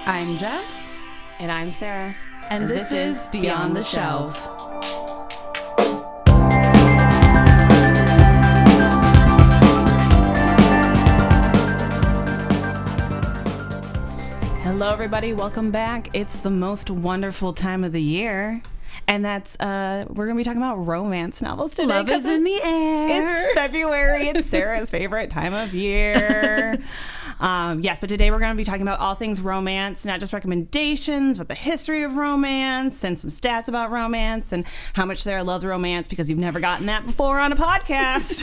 I'm Jess. And I'm Sarah. And this is Beyond the Shelves. Hello, everybody. Welcome back. It's the most wonderful time of the year. And that's, we're going to be talking about romance novels today. Love is in the air. It's February. It's Sarah's favorite time of year. Yes, but today we're going to be talking about all things romance, not just recommendations, but the history of romance and some stats about romance and how much Sarah loves romance because you've never gotten that before on a podcast.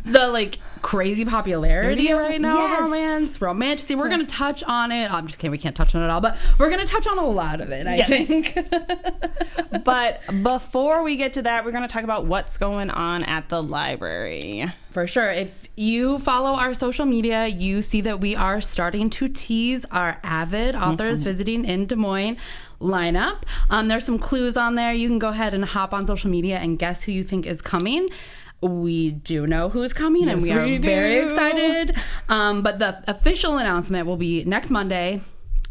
The crazy popularity right now Yes. of romance, romanticy. We're going to touch on it. I'm just kidding. We can't touch on it all, but we're going to touch on a lot of it, I think. But before we get to that, we're going to talk about what's going on at the library. For sure. If you follow our social media, you see that we are starting to tease our avid authors visiting in Des Moines lineup. There's some clues on there. You can go ahead and hop on social media and guess who you think is coming. We do know who's coming, and we are very excited. But the official announcement will be next Monday,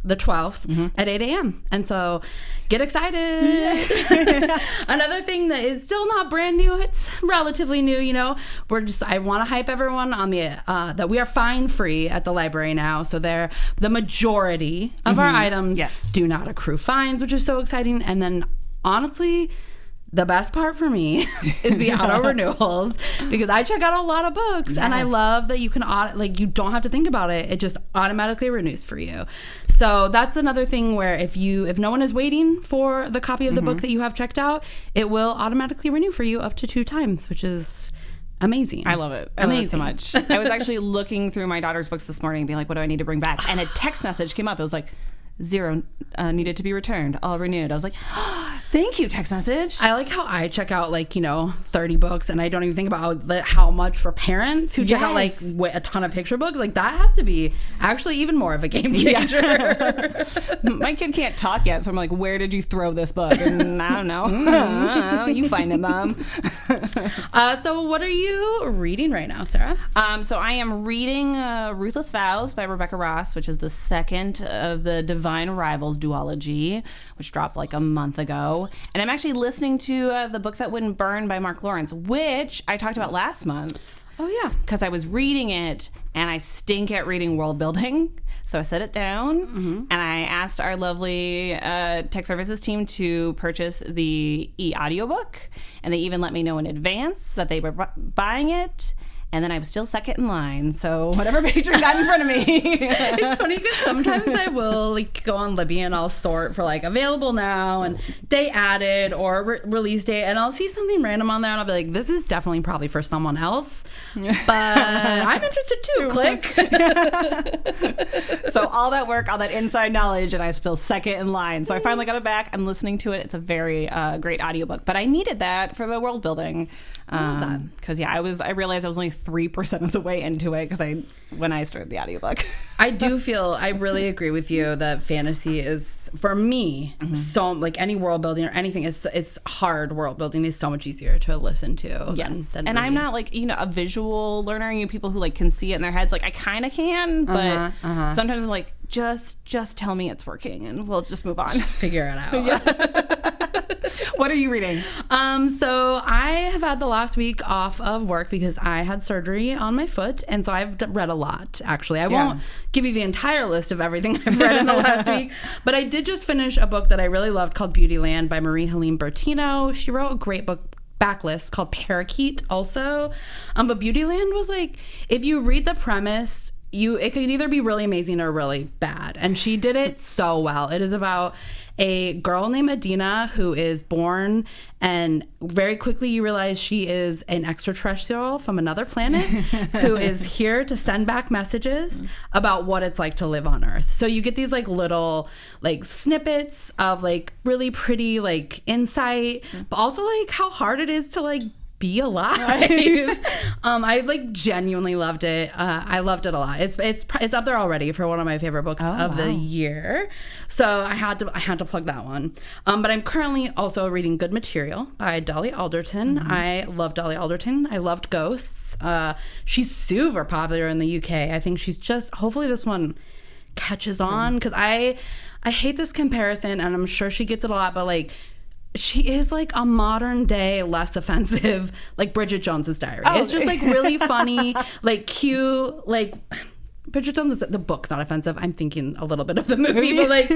the 12th at 8 a.m. And so get excited. Another thing that is still not brand new, it's relatively new, I want to hype everyone on the that we are fine free at the library now. So the majority of our items do not accrue fines, which is so exciting. And then honestly, the best part for me is the auto renewals, because I check out a lot of books and I love that you can you don't have to think about it. It just automatically renews for you. So that's another thing where if no one is waiting for the copy of the book that you have checked out, it will automatically renew for you up to 2 times, which is amazing. I love it. I love it so much. I was actually looking through my daughter's books this morning and being like, what do I need to bring back? And a text message came up. It was like, 0 needed to be returned, all renewed. I was like, thank you, text message. I like how I check out 30 books and I don't even think about how much for parents who check out a ton of picture books. That has to be actually even more of a game changer. My kid can't talk yet, so I'm like, where did you throw this book? And I don't know. You find it, Mom. So what are you reading right now, Sarah? So I am reading Ruthless Vows by Rebecca Ross, which is the second of the Divine Rivals duology, which dropped a month ago. And I'm actually listening to The Book That Wouldn't Burn by Mark Lawrence, which I talked about last month. Oh, yeah. Because I was reading it, and I stink at reading world building. So I set it down, and I asked our lovely tech services team to purchase the e-audiobook. And they even let me know in advance that they were buying it. And then I was still second in line. So whatever patron got in front of me. It's funny because sometimes I will go on Libby and I'll sort for available now and day added or release date. And I'll see something random on there and I'll be like, this is definitely probably for someone else. But I'm interested too. Click. So all that work, all that inside knowledge, and I was still second in line. So I finally got it back. I'm listening to it. It's a very great audiobook. But I needed that for the world building. Because I realized I was only 3% of the way into it when I started the audiobook. I really agree with you that fantasy is, for me, so any world building or anything, it's hard. World building is so much easier to listen to. Yes. than and read. I'm not a visual learner. People who can see it in their heads. I kind of can, but sometimes I'm like, just tell me it's working and we'll just move on. Just figure it out. What are you reading? So I have had the last week off of work because I had surgery on my foot, and so I've read a lot, actually. I won't give you the entire list of everything I've read in the last week, but I did just finish a book that I really loved called Beautyland by Marie-Helene Bertino. She wrote a great book, Backlist, called Parakeet also. But Beautyland was if you read the premise, it could either be really amazing or really bad. And she did it so well. It is about a girl named Adina who is born, and very quickly you realize she is an extraterrestrial from another planet who is here to send back messages about what it's like to live on Earth. So you get these little snippets of really pretty insight, but also how hard it is to be alive. I genuinely loved it. I loved it a lot. It's up there already for one of my favorite books of the year. So I had to plug that one. But I'm currently also reading Good Material by Dolly Alderton. I love Dolly Alderton. I loved Ghosts. She's super popular in the UK. I think she's hopefully this one catches on, because I hate this comparison, and I'm sure she gets it a lot, but like, she is like a modern day, less offensive, like Bridget Jones's Diary. It's just like really funny, like cute, like Bridget Jones, the book's not offensive. I'm thinking a little bit of the movie, but like,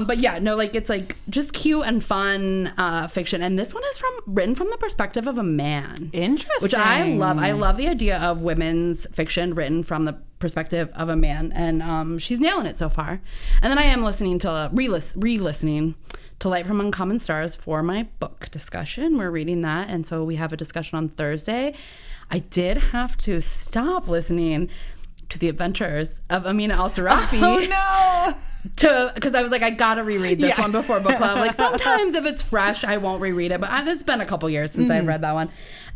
but yeah, no, like it's like just cute and fun fiction. And this one is written from the perspective of a man. Interesting. Which I love. I love the idea of women's fiction written from the perspective of a man, and she's nailing it so far. And then I am listening to re-listening to Light from Uncommon Stars for my book discussion. We're reading that, and so we have a discussion on Thursday. I did have to stop listening to The Adventures of Amina Al-Sarafi. Oh no! Because I was like, I gotta reread this one before book club. Like sometimes if it's fresh, I won't reread it, but it's been a couple years since I've read that one.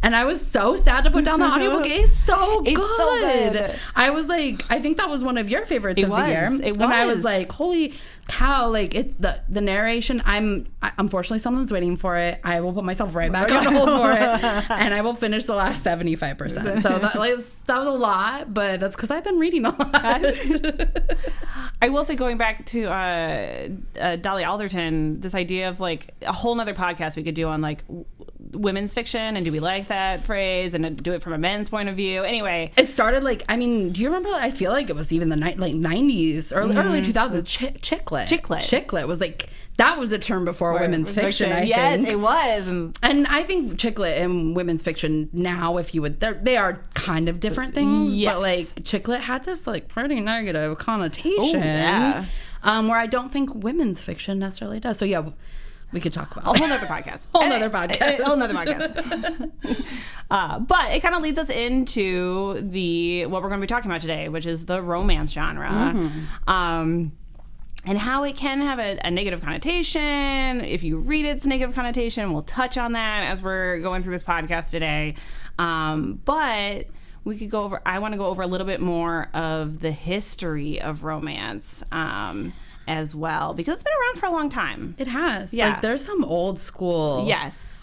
And I was so sad to put down the audiobook. It's so good. It's so good. I was like, I think that was one of your favorites of the year. It was. And I was like, holy cow, like it's the narration. Unfortunately, someone's waiting for it. I will put myself right back on hold for it, and I will finish the last 75%. So that was a lot, but that's because I've been reading a lot. I will say, going back to Dolly Alderton, this idea of like a whole nother podcast we could do on like women's fiction, and do we like that phrase, and do it from a men's point of view. Anyway, it started like, I mean, do you remember, I feel like it was even the like 90s early 2000s, chicklet was like, that was a term before women's fiction. I think. Yes, it was. And I think chicklet and women's fiction now, if you would, they are kind of different things. Yes. But like chicklet had this like pretty negative connotation. Where I don't think women's fiction necessarily does. So yeah, we could talk about a whole nother podcast. But it kind of leads us into what we're going to be talking about today, which is the romance genre. And how it can have a negative connotation. If you read its negative connotation, we'll touch on that as we're going through this podcast today. But we could I want to go over a little bit more of the history of romance as well, because it's been around for a long time. It has. Yeah. Like there's some old school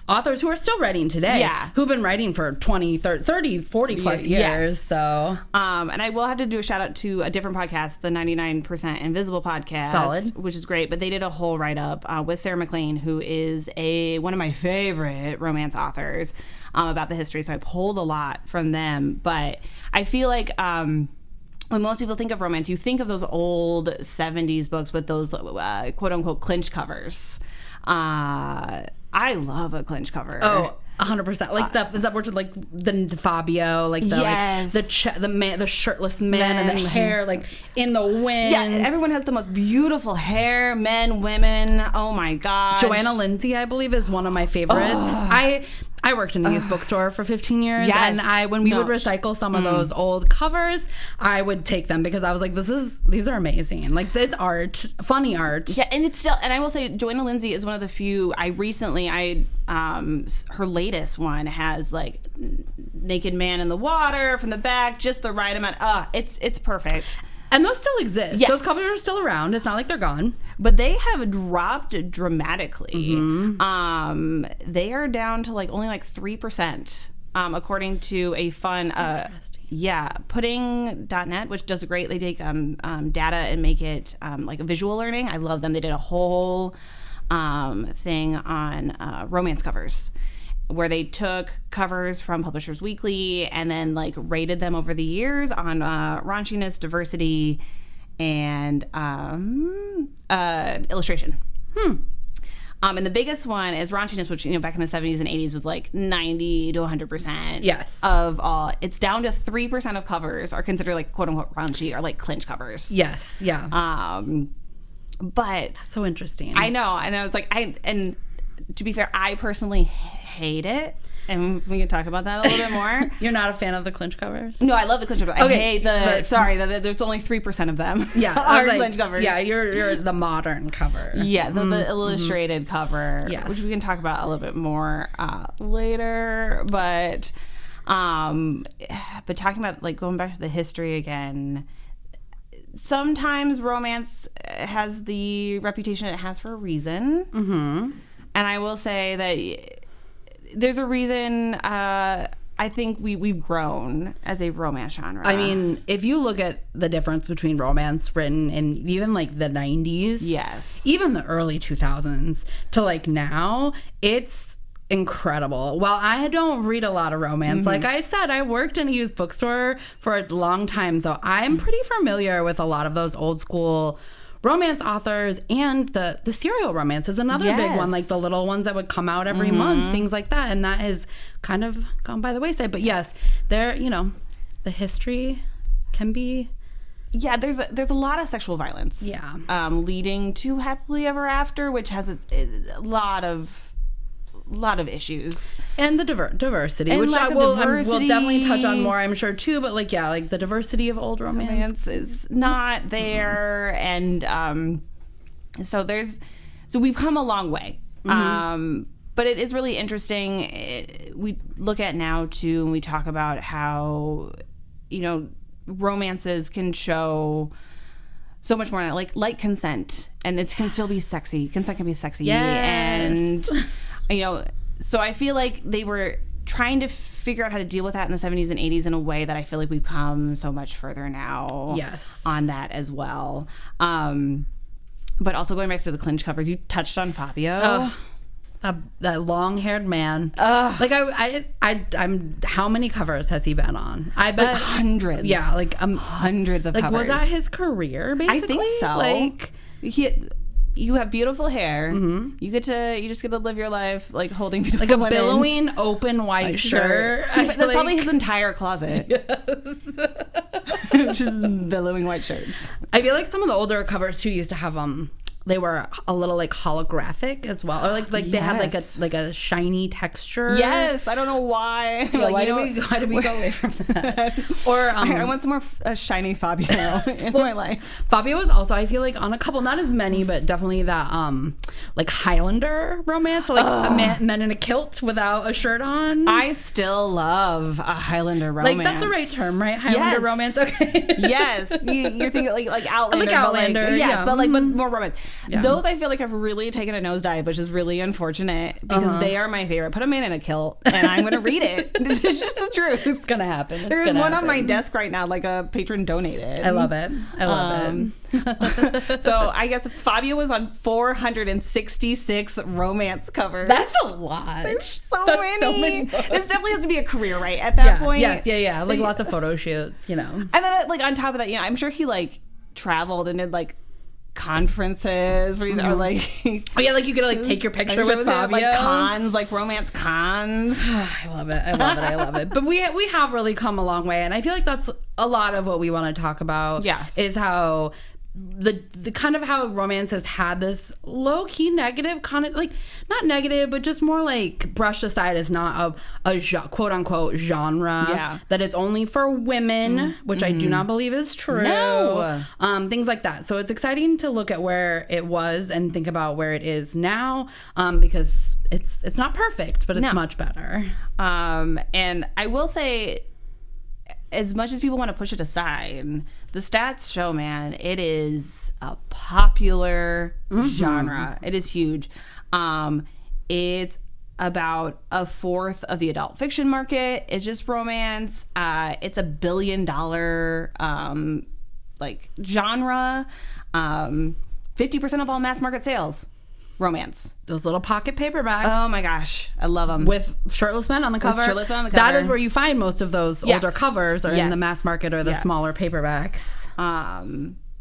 authors who are still writing today, who've been writing for 20, 30, 40 plus years. So, and I will have to do a shout out to a different podcast, the 99% Invisible podcast. Solid. Which is great. But they did a whole write-up with Sarah McLean, who is one of my favorite romance authors, about the history. So I pulled a lot from them. But I feel like when most people think of romance, you think of those old 70s books with those quote-unquote clinch covers. I love a clinch cover. Oh, 100%. Like is that word like the Fabio, like the shirtless man and the hair like in the wind. Yeah, everyone has the most beautiful hair, men, women. Oh my gosh. Joanna Lindsay, I believe, is one of my favorites. I worked in a used bookstore for 15 years, and when we would recycle some of those old covers, I would take them because I was like, these are amazing. Like, it's art, funny art. Yeah, and it's still, and I will say, Joanna Lindsay is one of the few. Her latest one has like naked man in the water from the back, just the right amount. It's perfect. And those still exist. Yes. Those covers are still around. It's not like they're gone. But they have dropped dramatically. They are down to only 3%, according to a fun pudding.net, which does great. They take data and make it like a visual learning. I love them. They did a whole thing on romance covers, where they took covers from Publishers Weekly and then rated them over the years on raunchiness, diversity, and illustration. And the biggest one is raunchiness, which back in the 70s and 80s was 90 to 100%. Yes. Of all. It's down to 3% of covers are considered quote unquote raunchy or clinch covers. Yes. Yeah. But that's so interesting. I know, and I was and to be fair, I personally hate it, and we can talk about that a little bit more. You're not a fan of the clinch covers? No, I love the clinch covers. I hate there's only 3% of them. Yeah, are clinch covers. Yeah, you're the modern cover. Yeah, the illustrated cover, which we can talk about a little bit more later. But talking about going back to the history again. Sometimes romance has the reputation it has for a reason. And I will say that there's a reason I I think we've grown as a romance genre. I mean, if you look at the difference between romance written in even like the 90s, yes, even the early 2000s to like now, it's incredible. While I don't read a lot of romance, like I said, I worked in a used bookstore for a long time, so I'm pretty familiar with a lot of those old school romance authors, and the serial romance is another big one, like the little ones that would come out every month, things like that, and that has kind of gone by the wayside. But yes, there, you know, the history can be there's a lot of sexual violence leading to Happily Ever After, which has a lot of issues, and the diversity, and which we'll definitely touch on more, I'm sure, too. But like the diversity of old romance is not there, and so we've come a long way. But it is really interesting. We look at now too, and we talk about how, you know, romances can show so much more, like consent, and it can still be sexy. Consent can be sexy, and you know, so I feel like they were trying to figure out how to deal with that in the 70s and 80s in a way that I feel like we've come so much further now on that as well. But also going back to the clinch covers, you touched on Fabio. That long-haired man. Like I'm. How many covers has he been on? I bet like hundreds. Yeah, like hundreds of like covers. Was that his career? Basically, I think so. Like you have beautiful hair. You just get to live your life like holding beautiful like a women. billowing open white shirt. That's probably his entire closet. Yes. Just billowing white shirts. I feel like some of the older covers too used to have they were a little like holographic as well, or like they had like a shiny texture. Yes, I don't know why. Why did we go away from that? Or I want some more shiny Fabio in my life. Fabio was also, I feel like, on a couple, not as many, but definitely that like Highlander romance, like a men in a kilt without a shirt on. I still love a Highlander romance. Like that's the right term, right? Highlander romance. Okay. Yes, you're thinking like Outlander. Like Outlander, but more romance. Yeah. Those I feel like have really taken a nosedive, which is really unfortunate because they are my favorite. Put a man in a kilt and I'm going to read it. It's just the truth. It's going to happen. There's one on my desk right now, like a patron donated. I love it. I love it. So I guess Fabio was on 466 romance covers. That's a lot. There's so many. This definitely has to be a career, right? At that point. Yeah. Like lots of photo shoots, you know. And then like on top of that, you know, I'm sure he like traveled and did like conferences where you are like like you could like take your picture with Fabio, like cons, like romance cons. I love it. But we have really come a long way, and I feel like that's a lot of what we want to talk about. Is how the kind of how romance has had this low-key negative kind of, like, not negative, but just more like brushed aside as not a quote-unquote genre that is only for women, which I do not believe is true. No. Things like that. So it's exciting to look at where it was and think about where it is now, because it's not perfect, but it's much better. And I will say, as much as people want to push it aside, the stats show, man, it is a popular genre. It is huge. It's about a fourth of the adult fiction market. It's just romance. It's $1 billion like genre. 50% of all mass market sales. Romance. Those little pocket paperbacks. Oh my gosh, I love them. With shirtless men on the cover. That is where you find most of those older covers, or in the mass market, or the smaller paperbacks.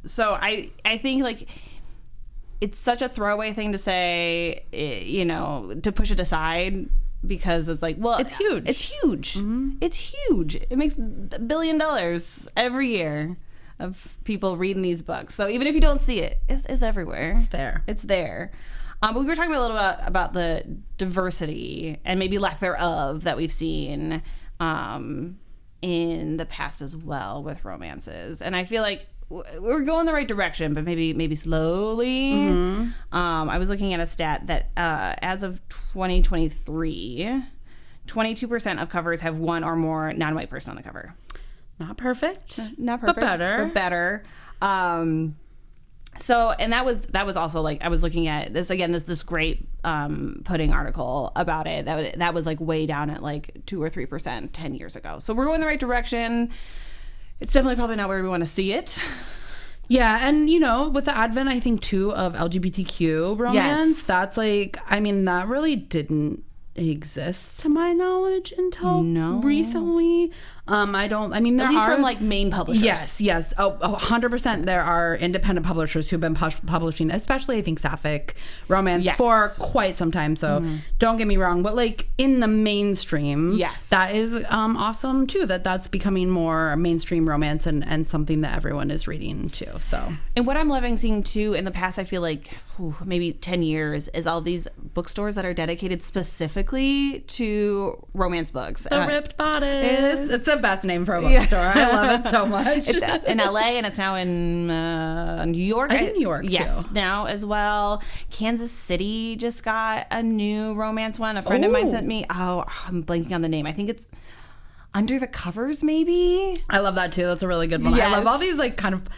So I think like it's such a throwaway thing to say, you know, to push it aside, because it's like, well, it's huge. It's huge. It's huge. It makes $1 billion every year of people reading these books. So even if you don't see it, it's everywhere. It's there. But we were talking a little about the diversity and maybe lack thereof that we've seen in the past as well with romances. And I feel like we're going the right direction, but maybe slowly. I was looking at a stat that as of 2023, 22% of covers have one or more non-white person on the cover. Not perfect. Not perfect. But better. So, and that was also like, I was looking at this again, this great Pudding article about it. That was like way down at like 2 or 3% 10 years ago. So we're going the right direction. It's definitely probably not where we want to see it. Yeah, and with the advent, I think too, of LGBTQ romance, that's like, I mean, that really didn't exist to my knowledge until recently. There at least from like main publishers. Yes. 100% there are independent publishers who've been publishing, especially I think sapphic romance for quite some time. So don't get me wrong, but like in the mainstream, that is awesome too, that's becoming more mainstream romance and something that everyone is reading too. So, and what I'm loving seeing too in the past, I feel like maybe 10 years, is all these bookstores that are dedicated specifically to romance books. The Ripped Bodice. It's the best name for a bookstore. I love it so much. It's in LA and it's now in New York. I think New York yes, too. Now as well. Kansas City just got a new romance one. A friend of mine sent me. Oh, I'm blanking on the name. I think it's Under the Covers, maybe. I love that too. That's a really good one. Yes. I love all these like kind of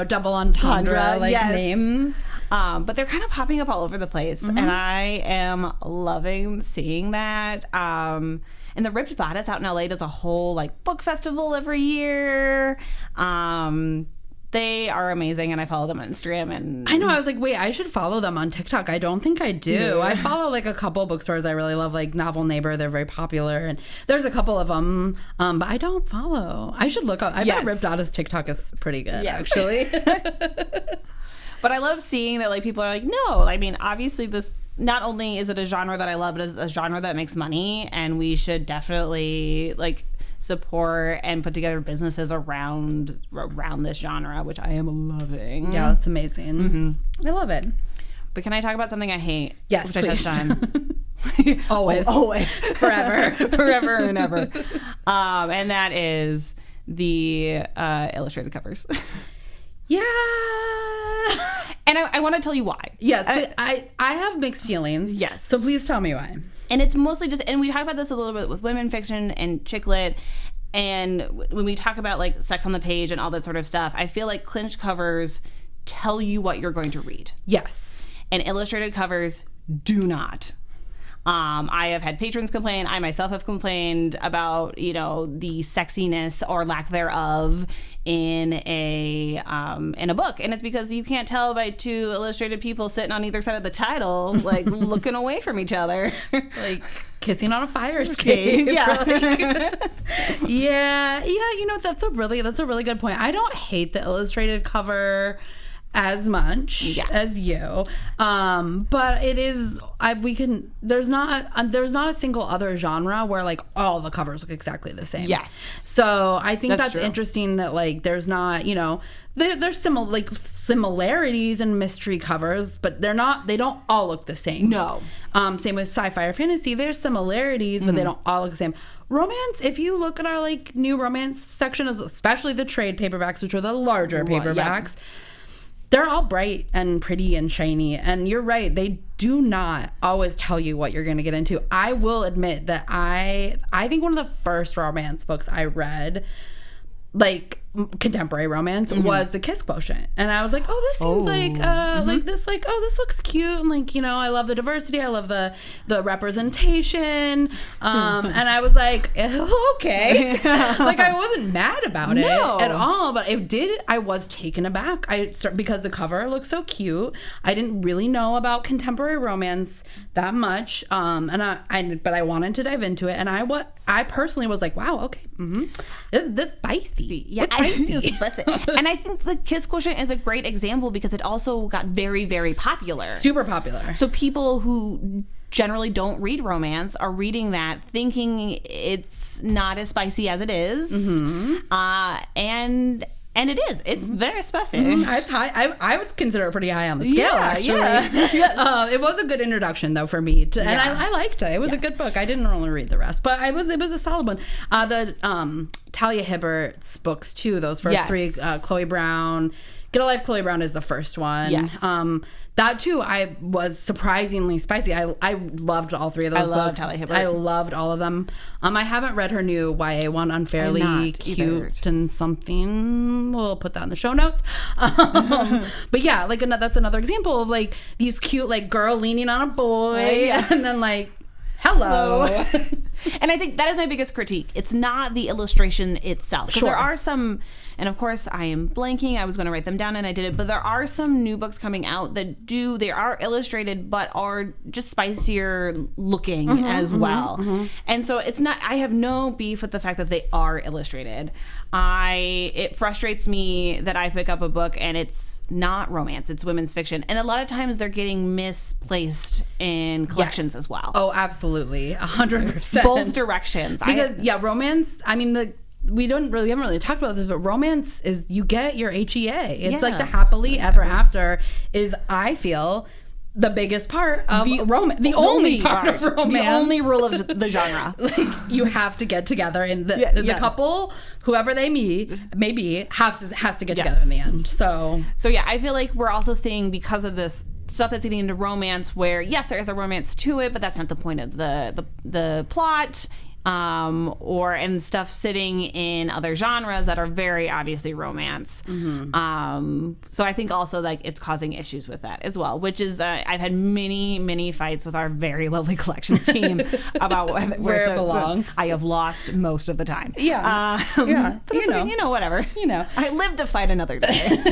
double entendre names. But they're kind of popping up all over the place, and I am loving seeing that. And the Ripped Bodice out in LA does a whole like book festival every year. They are amazing, and I follow them on Instagram. And I know, I was like, wait, I should follow them on TikTok. I don't think I do. I follow like a couple of bookstores I really love, like Novel Neighbor. They're very popular, and there's a couple of them, but I don't follow. I should look up. I bet Ripped Bodice TikTok is pretty good, actually. But I love seeing that like people are like, no, I mean, obviously this, not only is it a genre that I love, but it's a genre that makes money, and we should definitely like support and put together businesses around this genre, which I am loving. Yeah, that's amazing. I love it. But can I talk about something I hate? Yes, which please. I touched on. Always, forever and ever. And that is the illustrated covers. Yeah. And I want to tell you why. Yes, I have mixed feelings. Yes. So please tell me why. And it's mostly just, and we talk about this a little bit with women fiction and chick lit, and when we talk about like sex on the page and all that sort of stuff, I feel like clinched covers tell you what you're going to read. Yes. And illustrated covers do not. I have had patrons complain. I myself have complained about, the sexiness or lack thereof in a book, and it's because you can't tell by two illustrated people sitting on either side of the title, like looking away from each other, like kissing on a fire escape. Yeah, yeah. That's a really good point. I don't hate the illustrated cover as much as you, but it is. There's not a single other genre where like all the covers look exactly the same. Yes. So I think that's true. interesting that like there's not there's similarities in mystery covers, but they don't all look the same. No. Same with sci-fi or fantasy. There's similarities, but they don't all look the same. Romance, if you look at our like new romance section, especially the trade paperbacks, which are the larger paperbacks. Yeah. They're all bright and pretty and shiny, and you're right, they do not always tell you what you're going to get into. I will admit that I think one of the first romance books I read, like contemporary romance, was The Kiss Quotient, and I was like, oh, this seems like this looks cute, and like I love the diversity, I love the representation, and I was like, okay. Like I wasn't mad about it at all, but I was taken aback. Because the cover looked so cute. I didn't really know about contemporary romance that much, but I wanted to dive into it, and I personally was like, wow, okay, this spicy, yeah. And I think The Kiss Quotient is a great example because it also got very, very popular. Super popular. So people who generally don't read romance are reading that thinking it's not as spicy as it is. And it is. It's very spicy. It's high. I would consider it pretty high on the scale, actually. Yeah. Yes. It was a good introduction, though, for me. And I liked it. It was a good book. I didn't really read the rest, but it was a solid one. The Talia Hibbert's books, too, those first three, Chloe Brown, Get a Life, Chloe Brown is the first one. Yes. That too, I was surprisingly spicy. I loved all three of those books. I loved all of them. I haven't read her new YA one, Unfairly Cute and something. We'll put that in the show notes. But yeah, like that's another example of like these cute like girl leaning on a boy, and then like hello. And I think that is my biggest critique. It's not the illustration itself. Because there are some, and of course I am blanking, I was going to write them down and I did it, but there are some new books coming out that they are illustrated but are just spicier looking as well. And so it's not, I have no beef with the fact that they are illustrated. It frustrates me that I pick up a book and it's not romance, it's women's fiction. And a lot of times they're getting misplaced in collections as well. Oh, absolutely. 100%. Both directions. Because, romance, I mean, we haven't really talked about this, but romance is, you get your HEA. It's like the happily ever after is, I feel, the biggest part of romance. The only part of romance. The only rule of the genre. Like, you have to get the in the couple, whoever they maybe has to get together in the end. So yeah, I feel like we're also seeing, because of this stuff that's getting into romance, where yes, there is a romance to it, but that's not the point of the plot. And stuff sitting in other genres that are very obviously romance. So I think also like it's causing issues with that as well, which is I've had many fights with our very lovely collections team about where it belongs. I have lost most of the time. But whatever. I live to fight another day.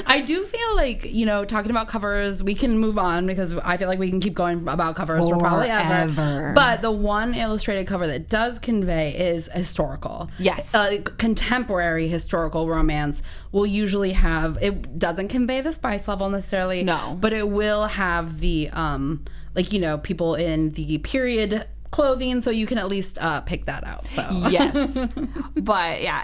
I do feel like, talking about covers, we can move on because I feel like we can keep going about covers for probably ever. But the one illustrated cover that does convey is historical. Yes. Contemporary historical romance will usually have, it doesn't convey the spice level necessarily. No. But it will have the, people in the period clothing, so you can at least pick that out. So yes. But yeah,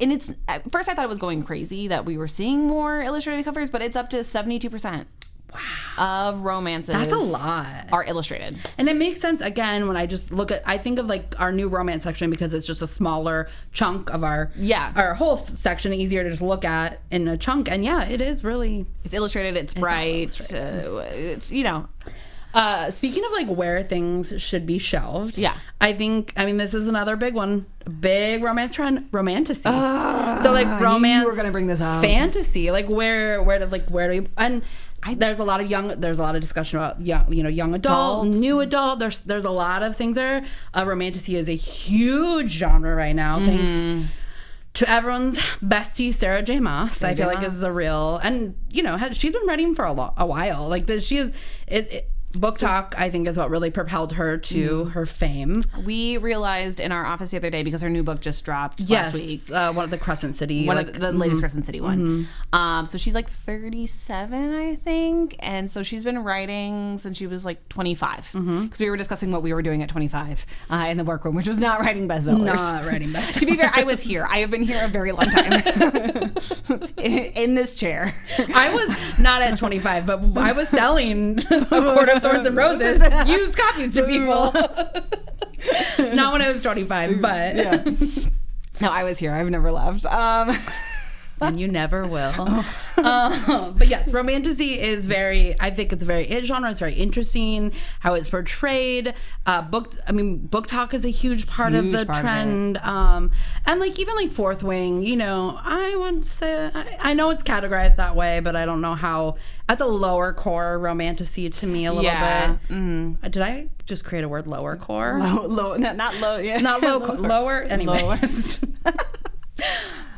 and it's, at first I thought it was going crazy that we were seeing more illustrated covers, but it's up to 72%. Wow. Of romances. That's a lot. Are illustrated. And it makes sense, again, when I just I think of like our new romance section, because it's just a smaller chunk of our whole section, easier to just look at in a chunk. And yeah, it is really. It's illustrated, it's bright. Speaking of like where things should be shelved, I mean, this is another big one. Big romance trend, romantasy. So like romance, you were gonna bring this up. Fantasy, like where do you, and there's a lot of discussion about young adult, new adult. There's a lot of things there. Romantasy is a huge genre right now. Thanks to everyone's bestie Sarah J. Maas. I feel like this is a real, and she's been writing for a while. Like she is Book Talk, I think, is what really propelled her to her fame. We realized in our office the other day, because her new book just dropped last week. One of the Crescent City. The latest Crescent City one. So she's like 37, I think. And so she's been writing since she was like 25. Because we were discussing what we were doing at 25 in the workroom, which was not writing bestsellers. Not writing bestsellers. To be fair, I was here. I have been here a very long time. in this chair. I was not at 25, but I was selling a quart of Thorns and Roses used copies to people. Not when I was 25, but no, I was here. I've never left. And you never will. But yes, romantasy is I think it's a very it genre. It's very interesting how it's portrayed. Book Talk is a huge part of the trend. And like even like Fourth Wing, I would say I know it's categorized that way, but I don't know how. That's a lower core romantasy to me a little bit. Did I just create a word, lower core? Not low. Yeah. Not low. Lower. Anyways.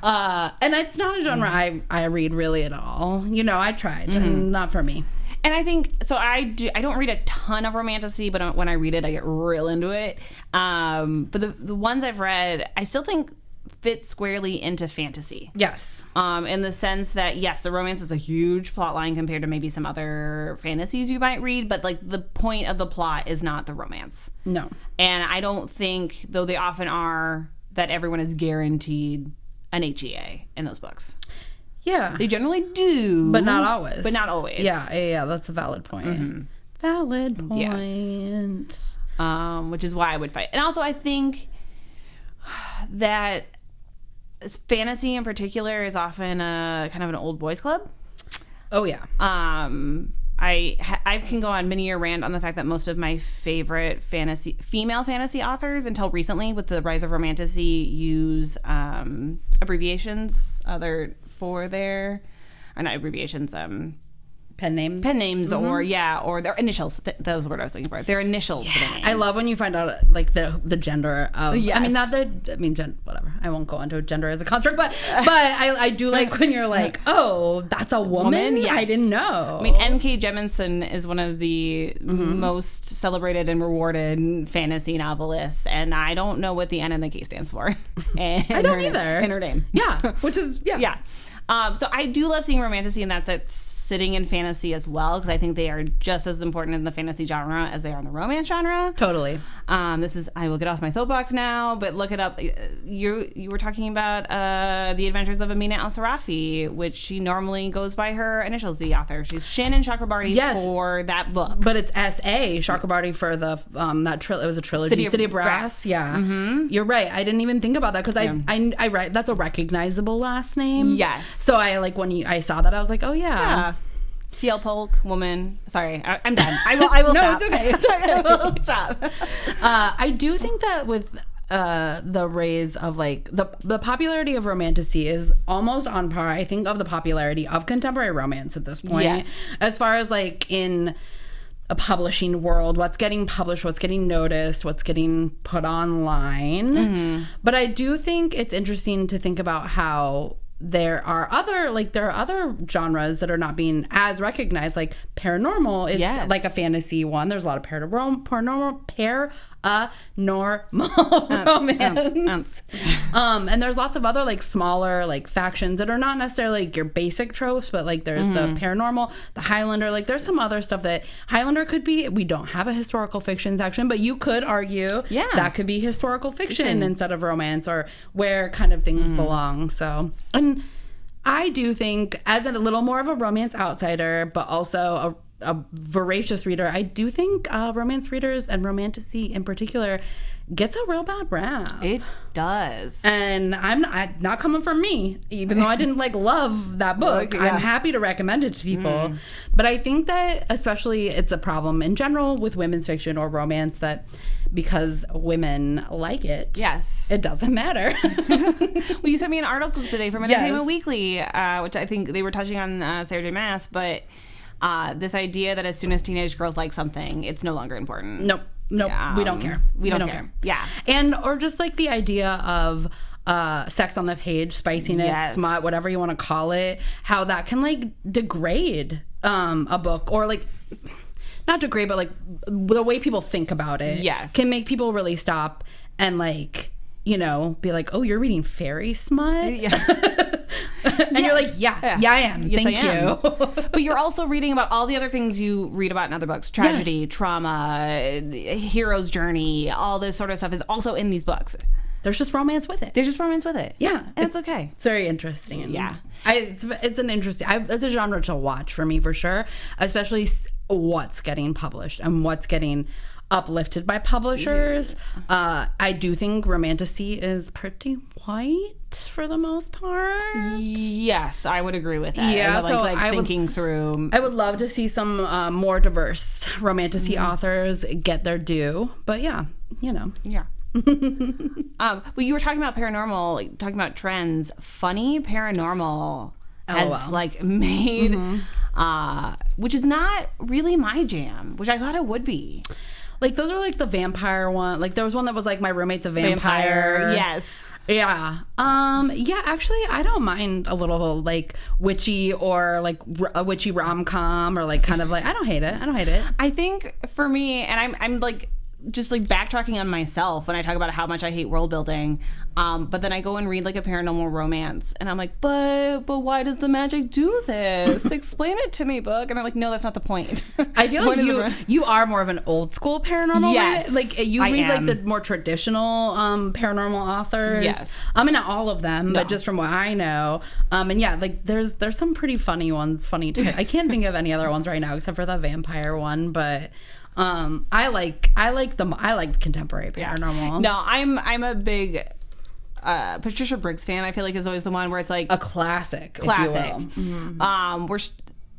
And it's not a genre I read really at all. I tried, and not for me. And I think so. I don't read a ton of romantasy, but when I read it, I get real into it. But the ones I've read, I still think fit squarely into fantasy. Yes. In the sense that yes, the romance is a huge plot line compared to maybe some other fantasies you might read, but like the point of the plot is not the romance. No. And I don't think, though they often are, that everyone is guaranteed an HEA in those books. Yeah. They generally do. But not always. Yeah, that's a valid point. Valid point. Yes. Which is why I would fight. And also I think that fantasy in particular is often a kind of an old boys club. Oh yeah. I can go on many a rant on the fact that most of my favorite female fantasy authors until recently with the rise of romantasy use abbreviations for their, or not abbreviations, pen names mm-hmm. or their initials. That was the word I was looking for. Their initials for their names. I love when you find out like the gender of. Yes. Whatever. I won't go into gender as a construct, but I do like when you're like, oh, that's a woman. Yes. I didn't know. I mean, N.K. Jemisin is one of the mm-hmm. most celebrated and rewarded fantasy novelists, and I don't know what the N and the K stands for. I don't either. In her name. Yeah, which is yeah. So I do love seeing romantasy, and that's sitting in fantasy as well, because I think they are just as important in the fantasy genre as they are in the romance genre. Totally. I will get off my soapbox now, but look it up. You were talking about The Adventures of Amina Al-Sarafi, which she normally goes by her initials, the author. She's Shannon Chakrabarty for that book. But it's S.A. Chakrabarty for the it was a trilogy. City of Brass. Yeah. Mm-hmm. You're right. I didn't even think about that because I write that's a recognizable last name. Yes. So I saw that I was like, oh yeah. C.L. Polk, woman. Sorry, I'm done. I will no, stop. It's okay. It's okay. I will stop. I do think that with the rise of like the popularity of romantasy is almost on par, I think, of the popularity of contemporary romance at this point. Yes. As far as like in a publishing world, what's getting published, what's getting noticed, what's getting put online. Mm-hmm. But I do think it's interesting to think about how there are other genres that are not being as recognized. Like paranormal is like a fantasy one. There's a lot of paranormal romance. And there's lots of other like smaller like factions that are not necessarily like your basic tropes, but like there's the paranormal, the Highlander, like there's some other stuff that Highlander could be. We don't have a historical fiction section, but you could argue that could be historical fiction instead of romance, or where kind of things belong. So, and I do think, as a little more of a romance outsider, but also a voracious reader, I do think romance readers and romantasy in particular gets a real bad rap. It does. And I'm not coming from me, even though I didn't like love that book. I'm happy to recommend it to people. But I think that especially it's a problem in general with women's fiction or romance, that because women like it, it doesn't matter. Well, you sent me an article today from Entertainment Weekly, which I think they were touching on Sarah J. Maas, but this idea that as soon as teenage girls like something, it's no longer important. Nope, we don't care. We don't care. Yeah. Or just like the idea of sex on the page, spiciness, smut, whatever you want to call it, how that can like degrade a book, or like not degrade, but like the way people think about it can make people really stop and like, you know, be like, oh, you're reading fairy smut? And you're like, I am. Yes, Thank you. But you're also reading about all the other things you read about in other books. Tragedy, trauma, hero's journey, all this sort of stuff is also in these books. There's just romance with it. Yeah. And it's okay. It's very interesting. Yeah. It's an interesting, it's a genre to watch for me for sure, especially what's getting published and what's getting uplifted by publishers. I do think romantasy is pretty white for the most part. Yes, I would agree with that. Through. I would love to see some more diverse romantasy authors get their due. But you know. Yeah. Well, you were talking about paranormal, like, talking about trends. Funny paranormal has like made, which is not really my jam, which I thought it would be. Like those are like the vampire one. Like there was one that was like my roommate's a vampire. Yes. Yeah. Actually I don't mind a little like witchy, or like a witchy rom-com, or like kind of like I don't hate it. I think for me, and I'm like just like backtracking on myself when I talk about how much I hate world building, but then I go and read like a paranormal romance and I'm like, but why does the magic do this? Explain it to me, book. And I'm like, no, that's not the point. I feel like you are more of an old school paranormal. Yes, like you read like the more traditional paranormal authors. Yes, I mean not all of them, but just from what I know. And yeah, like there's some pretty funny ones. I can't think of any other ones right now except for the vampire one, but I like contemporary paranormal. No, I'm a big Patricia Briggs fan, I feel like, is always the one where it's like a classic, if you will.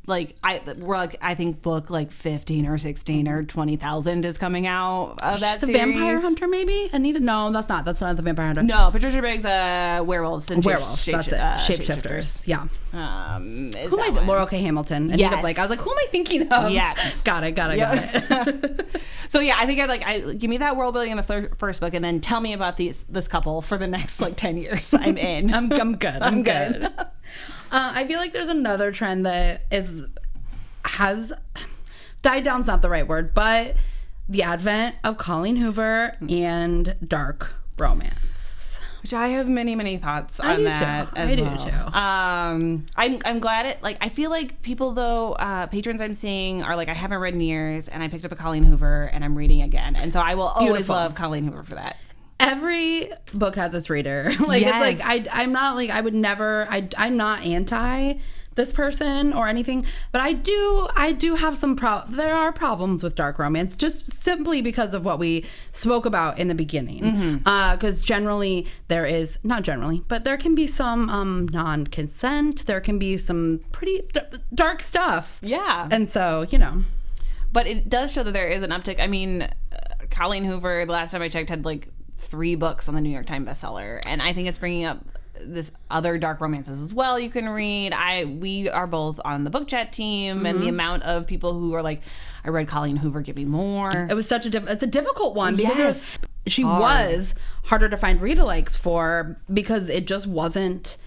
I think book like 15 or 16 or 20,000 is coming out of that Just a series. Vampire Hunter, maybe? Anita? No, that's not the Vampire Hunter. No, Patricia Briggs, werewolves and that's it. Shapeshifters. Yeah. Who am I? Laurel K. Hamilton. Anita Blake. I was like, who am I thinking of? Yes. Got it. So yeah, I think give me that world building in the first book, and then tell me about this couple for the next like 10 years. I'm in. I'm good. I'm good. I feel like there's another trend that has died down's not the right word, but the advent of Colleen Hoover and dark romance. Which I have many thoughts on that as well. I do too. I'm glad I feel like people though, patrons I'm seeing are like, I haven't read in years and I picked up a Colleen Hoover and I'm reading again. And so I will always love Colleen Hoover for that. Every book has its reader. It's like I'm not like I would never I'm not anti this person or anything, but I do have some there are problems with dark romance, just simply because of what we spoke about in the beginning. Because generally not generally, but there can be some non-consent, there can be some pretty dark stuff. Yeah. And so, but it does show that there is an uptick. I mean, Colleen Hoover, the last time I checked, had like 3 books on the New York Times bestseller, and I think it's bringing up this other dark romances as well you can read. We are both on the book chat team, and the amount of people who are like, I read Colleen Hoover, give me more. It was such it's a difficult one because she was harder to find read-alikes for, because it just wasn't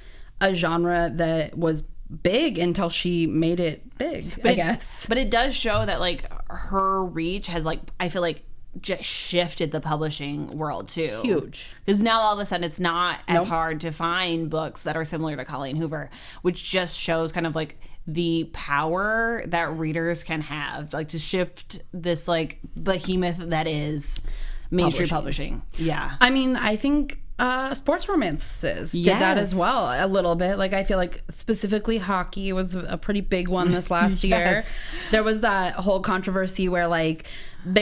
a genre that was big until she made it big, I guess. But it does show that like her reach has I feel like just shifted the publishing world too. Huge. Because now all of a sudden it's not as hard to find books that are similar to Colleen Hoover, which just shows kind of like the power that readers can have, like to shift this like behemoth that is mainstream publishing. Yeah. I mean, I think sports romances did that as well a little bit. Like I feel like specifically hockey was a pretty big one this last year. There was that whole controversy where like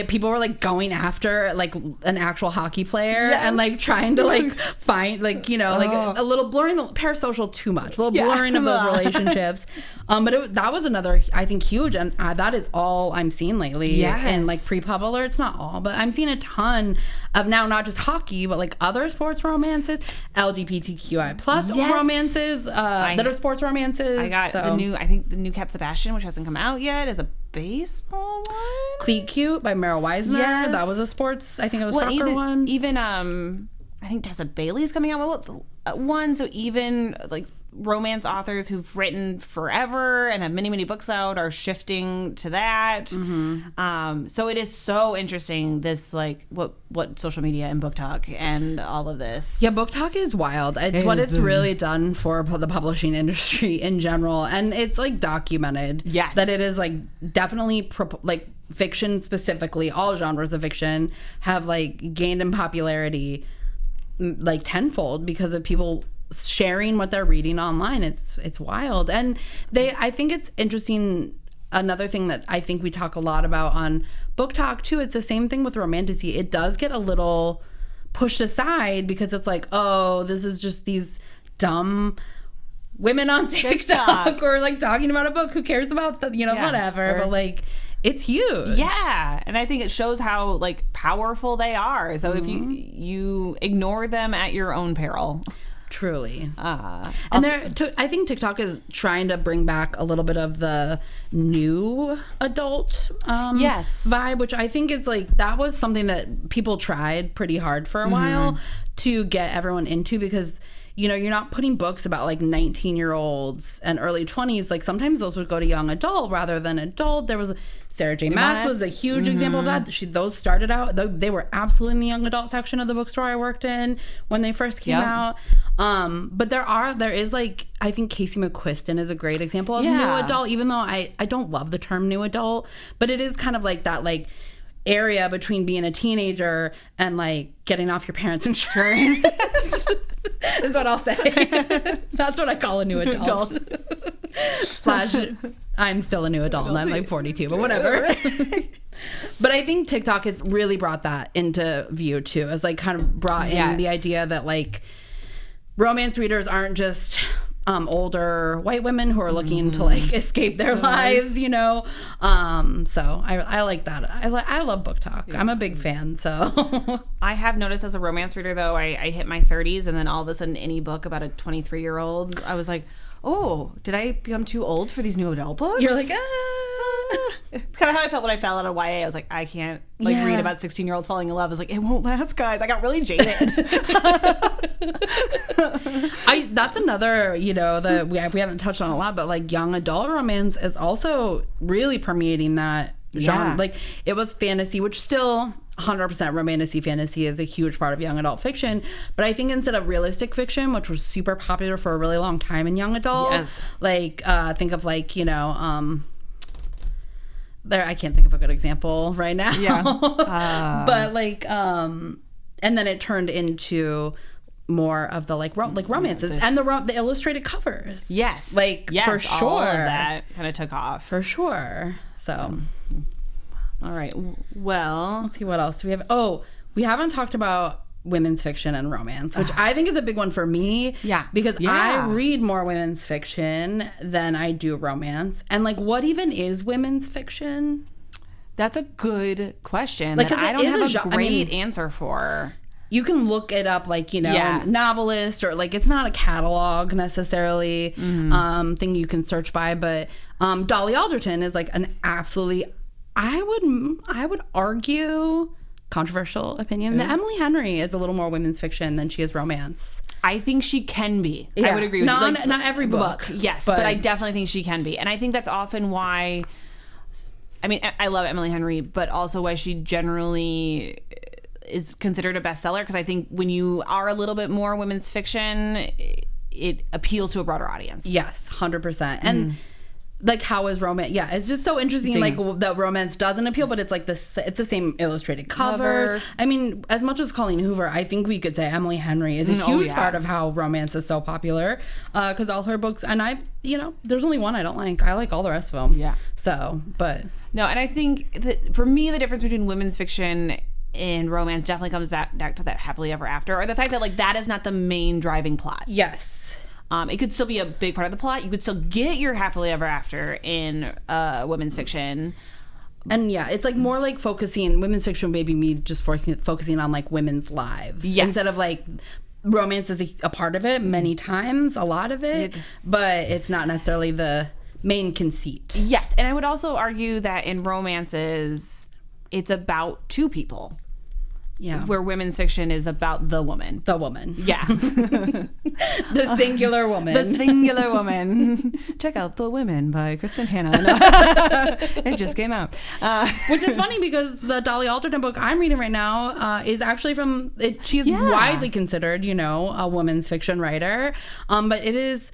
people were like going after like an actual hockey player and like trying to like find like like a little blurring the parasocial too much, a little blurring of those relationships. But that was another, I think, huge, and that is all I'm seeing lately. And like pre-pub alerts, not all, but I'm seeing a ton of now not just hockey but like other sports romances, LGBTQI plus romances that are sports romances. I got the new Cat Sebastian, which hasn't come out yet, is a baseball one. Cleat Cute by Meryl Weisner. That was a sports. I think it was soccer one. Even I think Tessa Bailey's coming out with one. So even like romance authors who've written forever and have many books out are shifting to that. So it is so interesting, this like what social media and book talk and all of this. Book talk is wild. It's what it's really done for the publishing industry in general, and it's like documented that it is like definitely like fiction specifically, all genres of fiction have like gained in popularity like tenfold because of people sharing what they're reading online. It's wild. And I think it's interesting, another thing that I think we talk a lot about on Book Talk too, it's the same thing with romantasy. It does get a little pushed aside because it's like, oh, this is just these dumb women on TikTok or like talking about a book. Who cares about the whatever. But like, it's huge. Yeah. And I think it shows how like powerful they are. So if you ignore them at your own peril. Truly. And I think TikTok is trying to bring back a little bit of the new adult vibe, which I think is like, that was something that people tried pretty hard for a while to get everyone into, because you're not putting books about like 19-year-olds and early 20s. Like sometimes those would go to young adult rather than adult. There was Sarah J. Maas was a huge example of that. Those started out, they were absolutely in the young adult section of the bookstore I worked in when they first came out. But there is like, I think Casey McQuiston is a great example of new adult, even though I don't love the term new adult, but it is kind of like that like area between being a teenager and like getting off your parents' insurance. Is what I'll say. That's what I call a new adult. / I'm still a new adult and I'm like 42, but whatever. But I think TikTok has really brought that into view too. It's like kind of brought in the idea that like romance readers aren't just older white women who are looking to like escape their lives, you know. So I like that. I love book talk. Yeah. I'm a big fan. So I have noticed as a romance reader though, I hit my 30s and then all of a sudden any book about a 23-year-old, I was like, oh, did I become too old for these new adult books? You're like, It's kind of how I felt when I fell out of YA. I was like, I can't read about 16-year-olds falling in love. I was like, it won't last, guys. I got really jaded. That's another, you know, we haven't touched on a lot, but like young adult romance is also really permeating that genre. Like it was fantasy, which still 100% romantic fantasy is a huge part of young adult fiction, but I think instead of realistic fiction, which was super popular for a really long time in young adult, like think of like, you know, I can't think of a good example right now. But like and then it turned into more of the like romances and the illustrated covers. Yes, for sure. All of that kind of took off for sure. So all right, well, let's see what else do we have. Oh, we haven't talked about women's fiction and romance, which I think is a big one for me. Because I read more women's fiction than I do romance. And like, what even is women's fiction? That's a good question. Like, I don't have a great answer for. You can look it up, like, you know, novelist, or like, it's not a catalog necessarily thing you can search by, but Dolly Alderton is like an absolutely, I would argue, controversial opinion, that Emily Henry is a little more women's fiction than she is romance. I think she can be. I would agree with you. Like, not every book. Yes, but I definitely think she can be. And I think that's often why, I mean, I love Emily Henry, but also why she generally is considered a bestseller, because I think when you are a little bit more women's fiction, it appeals to a broader audience. Yes, 100%. And like, how is romance? Yeah, it's just so interesting. Like that romance doesn't appeal, but it's like this. It's the same illustrated covers. I mean, as much as Colleen Hoover, I think we could say Emily Henry is a huge part of how romance is so popular. Because all her books, and you know, there's only one I don't like. I like all the rest of them. Yeah. So, but no, and I think that for me, the difference between women's fiction and romance definitely comes back to that happily ever after, or the fact that like that is not the main driving plot. Yes. It could still be a big part of the plot. You could still get your happily ever after in women's fiction. And yeah, it's like more like women's fiction, maybe me just focusing on like women's lives. Yes. Instead of like romance is a part of it many times, a lot of it, but it's not necessarily the main conceit. Yes. And I would also argue that in romances, it's about two people. Yeah. Where women's fiction is about the woman. The woman. Yeah. The singular woman. The singular woman. Check out The Women by Kristen Hanna. It just came out. Which is funny because the Dolly Alderton book I'm reading right now is actually she's widely considered, you know, a women's fiction writer. But it is...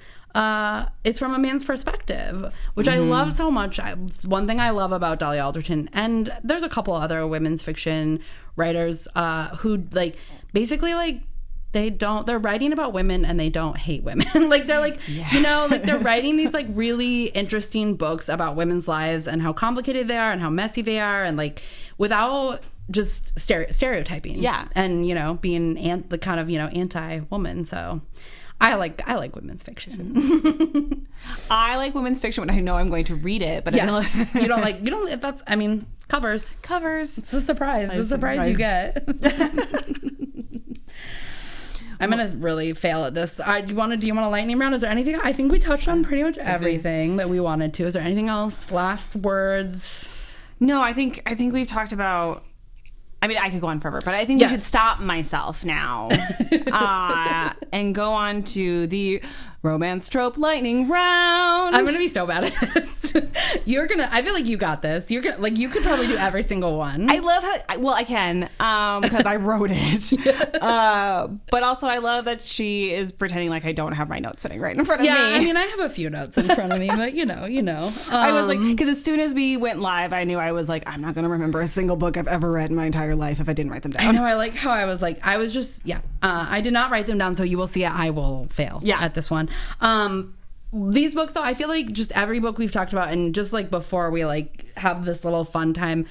it's from a man's perspective, which I love so much. One thing I love about Dolly Alderton, and there's a couple other women's fiction writers who like basically like they're writing about women and they don't hate women. Like they're like, you know, like they're writing these like really interesting books about women's lives and how complicated they are and how messy they are, and like without just stereotyping. Yeah. And, you know, being the kind of, you know, anti-woman. So I like women's fiction. I like women's fiction when I know I'm going to read it, but you don't that's, I mean, covers. It's a surprise. It's a surprise you get. I'm gonna really fail at this. Do you want a lightning round? Is there anything? I think we touched on pretty much everything that we wanted to. Is there anything else? Last words? No, I think we've talked about. I mean, I could go on forever, but I think we should stop myself now and go on to the romance trope lightning round. I'm gonna be so bad at this. I feel like you got this. You could probably do every single one. I love how, I can, because I wrote it. But also I love that she is pretending like I don't have my notes sitting right in front of me. Yeah, I mean, I have a few notes in front of me, but you know. I was like, because as soon as we went live, I knew I was like, I'm not gonna remember a single book I've ever read in my entire life if I didn't write them down. I know, I like how I was I did not write them down, so you will see I will fail at this one. these books, though, I feel like just every book we've talked about, and just like before we like have this little fun time,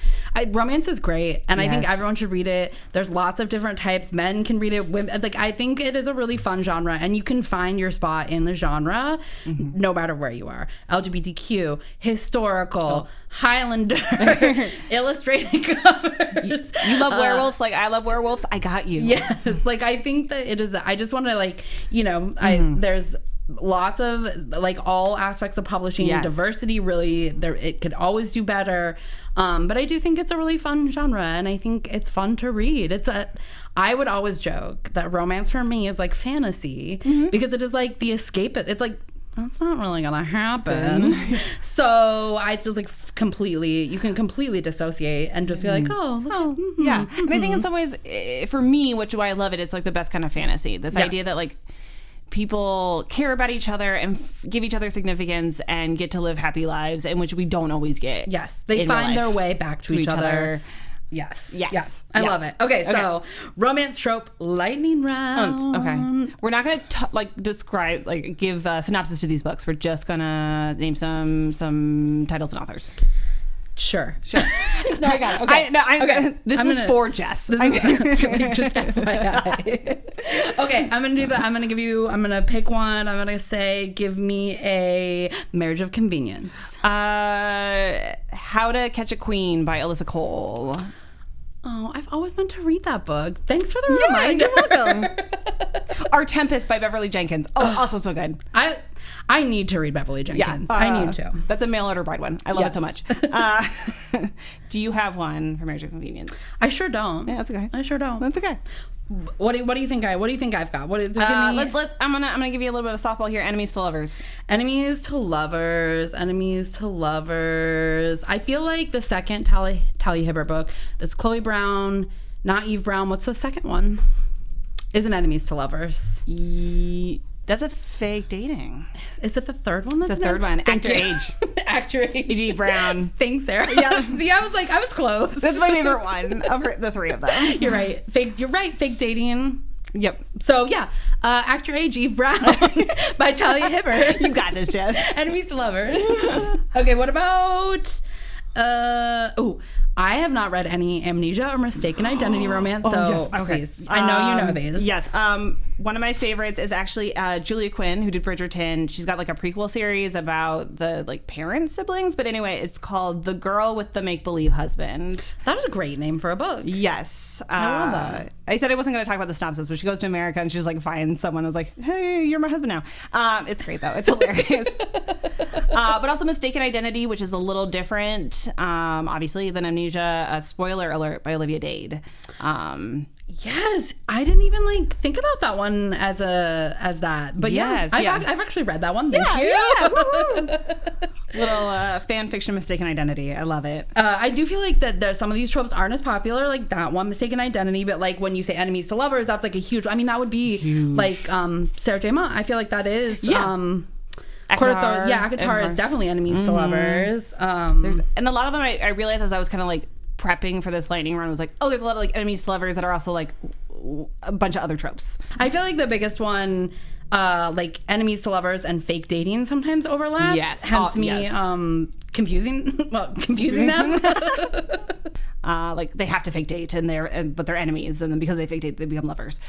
romance is great, and I think everyone should read it. There's lots of different types. Men can read it. Women, like, I think it is a really fun genre, and you can find your spot in the genre no matter where you are. LGBTQ, historical, Highlander, illustrated covers. You love werewolves like I love werewolves. I got you. Yes, like I think that it is. I just want to like, you know, there's lots of like all aspects of publishing, diversity, really there, it could always do better, but I do think it's a really fun genre, and I think it's fun to read. I would always joke that romance for me is like fantasy, because it is like the escape. It's like, that's not really gonna happen. So I just like you can completely dissociate and just be like, yeah. And I think in some ways, for me, which is why I love it, it's like the best kind of fantasy. This idea that like people care about each other and give each other significance and get to live happy lives, in which we don't always get. Yes, they find their way back to each other. Yes. I love it. Okay, so romance trope lightning round. Okay, we're not going to describe, like, give synopsis to these books. We're just gonna name some titles and authors. Sure. No, I got it. Okay. This is for Jess. This is just FYI. Okay, I'm gonna do that. I'm gonna pick one. I'm gonna say, give me a Marriage of Convenience. How to Catch a Queen by Alyssa Cole. Oh, I've always meant to read that book. Thanks for the reminder. You're welcome. Our Tempest by Beverly Jenkins. Oh, also so good. I need to read Beverly Jenkins. I need to. That's a mail order bride one. I love it so much. Do you have one for Marriage of Convenience? I sure don't. Yeah, that's okay. I sure don't. That's okay. What do you think I've got? I'm gonna give you a little bit of softball here. Enemies to lovers. Enemies to lovers. I feel like the second Talia Hibbert book, that's Chloe Brown, not Eve Brown. What's the second one? Isn't Enemies to Lovers? That's a fake dating. Is it the third one? That's the third one. Actor Age. Actor Age. Eve Brown. Yes. Thanks, Sarah. Yeah. See, I was close. That's my favorite one of the three of them. You're right. Fake dating. Yep. So yeah, Actor Age, Eve Brown by Talia Hibbert. You got this, Jess. Enemies to lovers. Okay, what about? I have not read any Amnesia or Mistaken Identity romance, so please, I know you know these. Yes. One of my favorites is actually Julia Quinn, who did Bridgerton. She's got like a prequel series about the like parent siblings, but anyway, it's called The Girl with the Make-Believe Husband. That is a great name for a book. Yes. I love that. I said I wasn't going to talk about the synopsis, but she goes to America and she's like finds someone who's like, hey, you're my husband now. It's great though. It's hilarious. But also Mistaken Identity, which is a little different, obviously, than Amnesia. Spoiler alert, by Olivia Dade. Yes, I didn't even like think about that one as that. But yes, I've actually read that one. Thank you. Little fan fiction Mistaken Identity. I love it. I do feel like that there's some of these tropes aren't as popular, like that one, Mistaken Identity, but like when you say enemies to lovers, that's like a huge, I mean, that would be huge. Like Sarah J. Maas. I feel like that is Akatar is definitely enemies to lovers. And a lot of them I realized as I was kind of like prepping for this lightning round was like, oh, there's a lot of like enemies to lovers that are also like a bunch of other tropes. I feel like the biggest one, like enemies to lovers and fake dating sometimes overlap. Yes. Hence confusing them. Like they have to fake date but they're enemies, and then because they fake date they become lovers.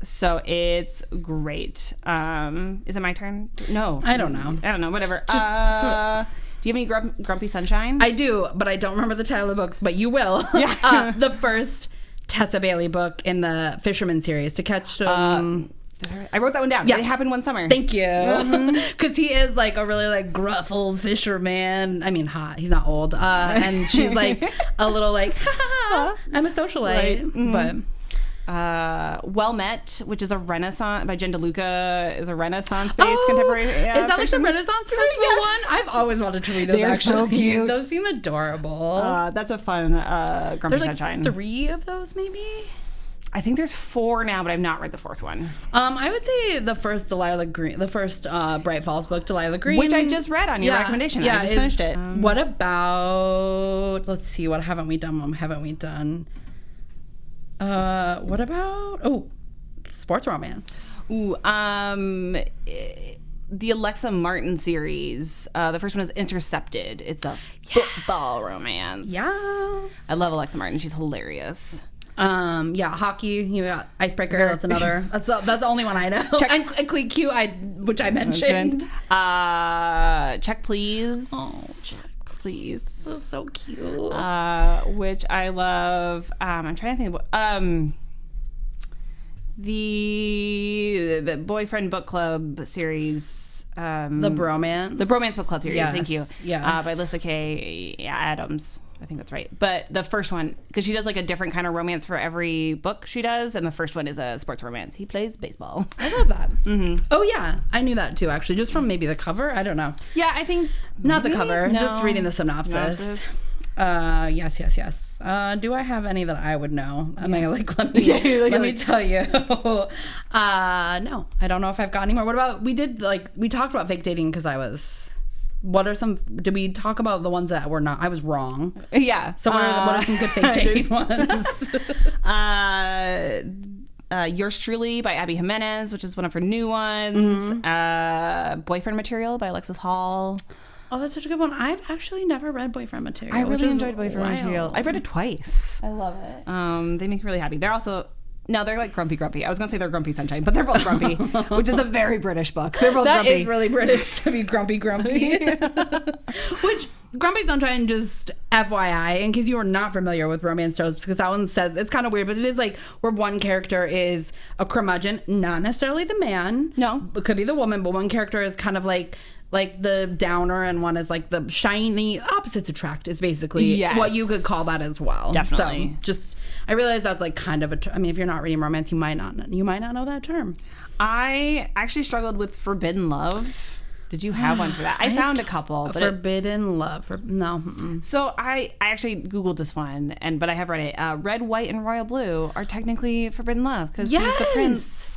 So it's great. Is it my turn? No. I don't know. Whatever. Do you have any Grumpy Sunshine? I do, but I don't remember the title of the books, but you will. Yeah. The first Tessa Bailey book in the Fisherman series, To Catch... I wrote that one down. Yeah. It happened one summer. Thank you. Because he is like a really like gruff old fisherman. I mean, hot. He's not old. And she's like a little like, I'm a socialite. Right. But... Well Met, which is a Renaissance by Jen DeLuca, is a Renaissance-based contemporary. Is that like the Renaissance Festival one? I've always wanted to read those. They're actually. So cute. Those seem adorable. That's a fun Grumpy Sunshine. There's like 3 of those, maybe. I think there's 4 now, but I've not read the 4th one. I would say the first Bright Falls book, Delilah Green, which I just read on your recommendation. Yeah, I just finished it. What about? Let's see. What haven't we done? What about sports romance? Ooh, the Alexa Martin series. The first one is Intercepted. It's a football romance. Yes. I love Alexa Martin. She's hilarious. Hockey. You got Icebreaker. That's another. That's the only one I know. And Click Q, which I mentioned. Check Please. Oh, Check Please. That's so cute. Which I love. I'm trying to think of the boyfriend book club series. The Bromance book club series. Yes. Thank you. Yeah. By Alyssa K. Adams. I think that's right. But the first one, because she does like a different kind of romance for every book she does, and the first one is a sports romance. He plays baseball. I love that. Mm-hmm. Oh yeah, I knew that too. Actually, just from maybe the cover. I don't know. Yeah, I think not the cover. No. Just reading the synopsis. Yes. Do I have any that I would know? Am I like, let me tell you. No, I don't know if I've got any more. What about, we talked about fake dating because did we talk about the ones that were not, I was wrong. Yeah. So what are some good fake dating ones? Yours Truly by Abby Jimenez, which is one of her new ones. Mm-hmm. Boyfriend Material by Alexis Hall. Oh, that's such a good one. I've actually never read Boyfriend Material. I really enjoyed Boyfriend Material. I've read it twice. I love it. They make me really happy. They're also... No, they're like grumpy. I was going to say they're Grumpy Sunshine, but they're both grumpy, which is a very British book. They're both grumpy. That is really British to be grumpy. Which, Grumpy Sunshine, just FYI, in case you are not familiar with romance tropes, because that one says, it's kind of weird, but it is like where one character is a curmudgeon, not necessarily the man. No. It could be the woman, but one character is kind of like the downer and one is like the shiny. Opposites attract is basically what you could call that as well. Definitely. So I realize that's like kind of I mean, if you're not reading romance, you might not know that term. I actually struggled with Forbidden Love. Did you have one for that? I found a couple. But Forbidden Love. No. Mm-mm. So I actually Googled this one, but I have read it. Red, White, and Royal Blue are technically Forbidden Love because he's the prince.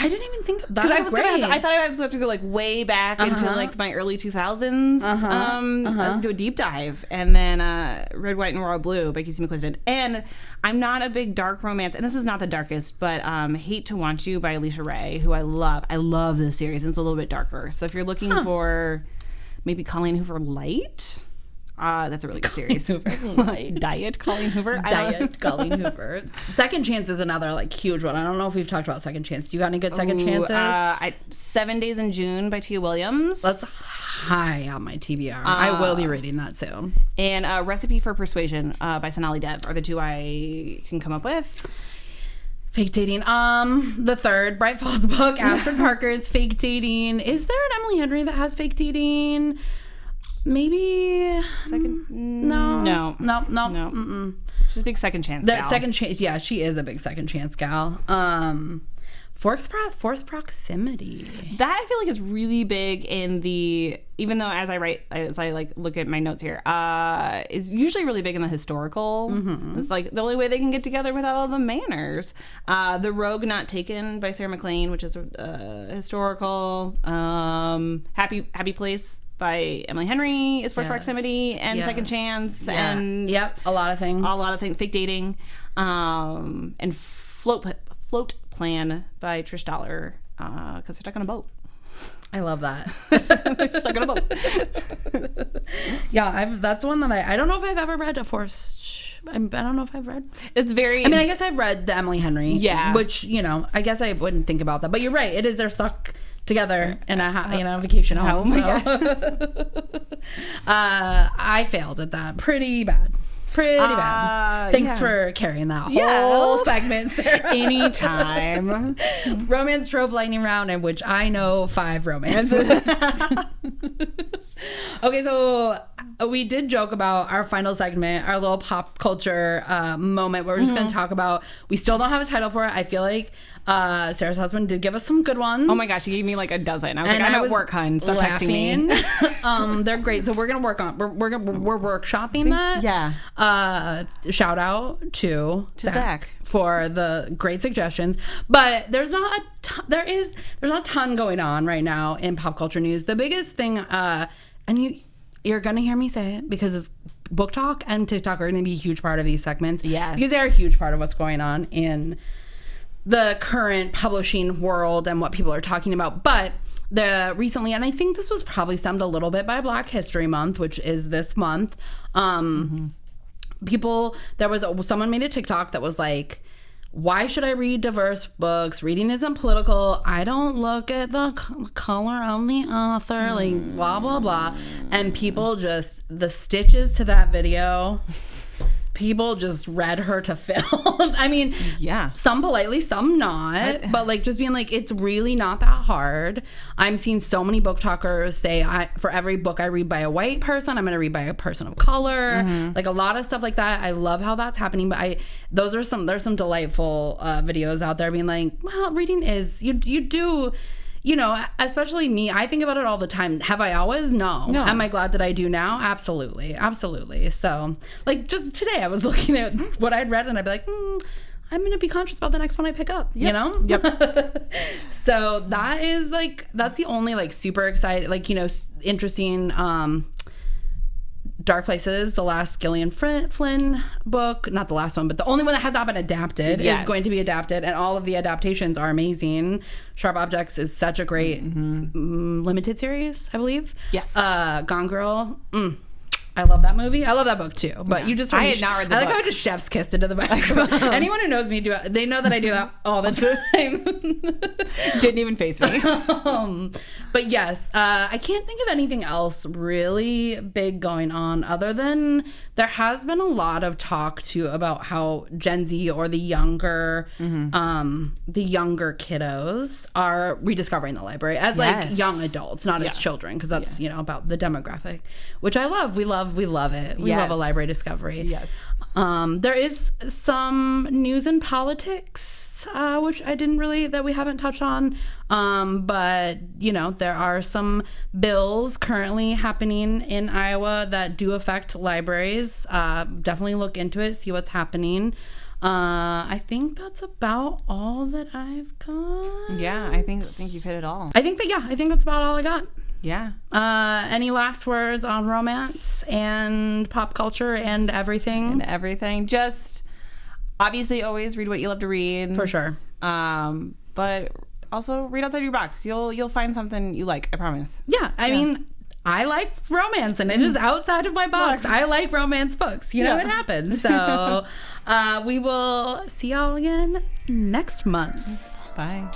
I didn't even think that. I thought I was going to have to go like way back into like my early 2000s, do a deep dive, and then Red, White, and Royal Blue by Casey McQuiston. And I'm not a big dark romance, and this is not the darkest, but Hate to Want You by Alicia Ray, who I love. I love this series, and it's a little bit darker. So if you're looking for maybe Colleen Hoover light. That's a really good series. Diet Colleen Hoover. Diet Colleen Hoover. Second Chance is another like huge one. I don't know if we've talked about Second Chance. Do you got any good second chances? 7 Days in June by Tia Williams. That's high on my TBR. I will be reading that soon. And Recipe for Persuasion by Sonali Dev are the two I can come up with. Fake dating. The third Bright Falls book, Astrid Parker's fake dating. Is there an Emily Henry that has fake dating? Maybe second. No. Mm-mm. She's a big second chance gal. Second chance. Yeah, she is a big second chance gal. Forced proximity. That I feel like is really big in the. Even though as I like look at my notes here, is usually really big in the historical. Mm-hmm. It's like the only way they can get together without all the manners. The Rogue Not Taken by Sarah McLean, which is historical. Happy Place by Emily Henry is Forced Proximity and Second Chance and a lot of things. Fake dating, and Float Plan by Trish Dollar because they're stuck on a boat. I love that. They're stuck on a boat. That's one that I don't know if I've ever read a forced. I don't know if I've read. It's very. I mean, I guess I've read the Emily Henry. Yeah. Which I guess I wouldn't think about that, but you're right. It is they're stuck together in a vacation home. Oh my God. I failed at that pretty bad. Thanks for carrying that whole segment, Sarah. Anytime. Romance trope lightning round, in which I know 5 romances. Okay, so we did joke about our final segment, our little pop culture moment where we're just going to talk about, we still don't have a title for it. I feel like Sarah's husband did give us some good ones. Oh my gosh, he gave me like a dozen. I was like, I'm at work, hun. Stop texting me. They're great. So we're gonna work on. We're workshopping that. Yeah. Shout out to Zach for the great suggestions. But there's not there's not a ton going on right now in pop culture news. The biggest thing, and you're gonna hear me say it because it's Book Talk and TikTok are gonna be a huge part of these segments. Yes. Because they're a huge part of what's going on in the current publishing world and what people are talking about. But recently, and I think this was probably stemmed a little bit by Black History Month, which is this month. Someone made a TikTok that was like, why should I read diverse books? Reading isn't political. I don't look at the color of the author, like blah, blah, blah. And people just, the stitches to that video, people just read her to filth. I mean, yeah, some politely, some not, but like just being like, it's really not that hard. I'm seeing so many book talkers say, for every book I read by a white person, I'm going to read by a person of color. Like a lot of stuff like that. I love how that's happening, but there's some delightful videos out there being like, well, reading is, you do, you know, especially me, I think about it all the time. Have I always? No. Am I glad that I do now? Absolutely. Absolutely. So, like, just today I was looking at what I'd read and I'd be like, I'm going to be conscious about the next one I pick up, you know? Yep. So that is, like, that's the only, like, super excited, like, you know, interesting Dark Places, the last Gillian Flynn book, not the last one, but the only one that has not been adapted is going to be adapted, and all of the adaptations are amazing. Sharp Objects is such a great limited series, I believe. Yes. Gone Girl. I love that movie. I love that book too. But you just heard I had not read the book. I book. like how I just chef's kissed into the microphone. Anyone who knows me, they know that I do that all the time. Didn't even face me. But yes, I can't think of anything else really big going on other than there has been a lot of talk too about how Gen Z or the younger kiddos are rediscovering the library as like young adults, not as children, because that's you know about the demographic, which I love. We love it. We love a library discovery. Yes. There is some news in politics, which that we haven't touched on. But, you know, there are some bills currently happening in Iowa that do affect libraries. Definitely look into it, see what's happening. I think that's about all that I've got. Yeah, I think you've hit it all. I think that's about all I got. Yeah. Any last words on romance and pop culture and everything? Just obviously always read what you love to read. For sure. But also read outside your box. You'll find something you like, I promise. Yeah. I mean, I like romance and it is outside of my box. I like romance books. You know, it happens. So we will see y'all again next month. Bye.